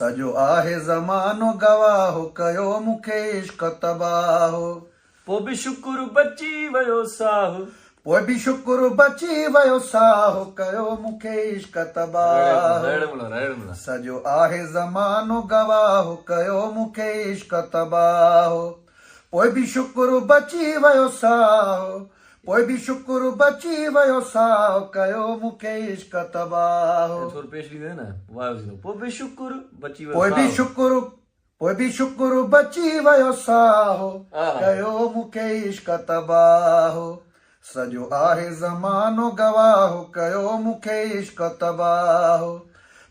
सॼो आहे ज़मानो गवाहो कयो मूंखे इश्क तबाहो। पोइ बि शुकुर बची वियो साहु। पोइ बि शुकुर बची वियो साहो कयो मूंखे इश्क तबाहो। सॼो आहे ज़मानो गवाहो कयो मूंखे इश्क तबाहो। पोइ बि शुकुर बची वियो साहो। पोइ बि शुकुर बची वियो साहो कयो मूंखे इश्क तबाहो। पोइ बि शुकुर बची वियो। पोइ बि शुकुर बची वियो साहो कयो मूंखे इश्क तबाहो। सॼो आहे ज़मानो गवाहो कयो मूंखे इश्क तबाहो।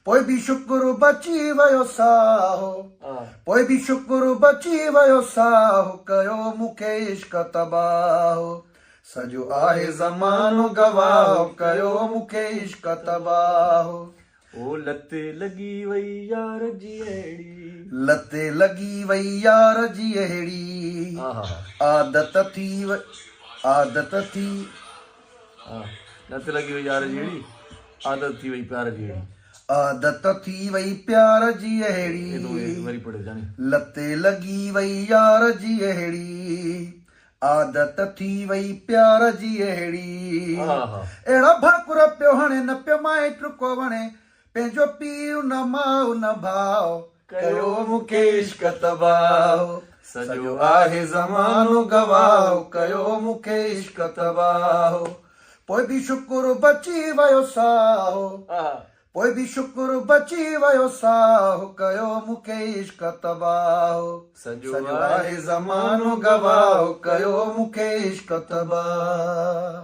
पोइ बि शुकुर बची वियो साहो। पोइ बि शुकुर बची वियो साहो कयो मूंखे इश्क तबाहो। सॼो आहे ज़मानो गवाहो कयो मूंखे इश्क तबाहो। ओ लते लॻी वई यार जी अहिड़ी। लते लॻी वई यार जी अहिड़ी। आदत थी लत लॻी वई यार जी अहिड़ी। आदत थी वई प्यार जी अहिड़ी। आदत थी वई प्यार जी अहिड़ी। वरी पढ़े जानी। लते लॻी वई यार जी अहिड़ी। आदत थी वई प्यार जी अहिड़ी। अहिड़ा भाकुर पियो हणे न पियो माइट को वणे। पंहिंजो पीउ न माउ न भाउ कयो मूंखे इश्क तबाहो। सॼो आहे ज़मानो गवाहो कयो मूंखे इश्क तबाहो। पोइ बि शुकुर बची वियो साहो। पोइ बि शुकुर बची वियो साहो कयो मूंखे इश्क तबाहो। सॼो आहे ज़मानो गवाहो कयो मूंखे इश्क तबाहो।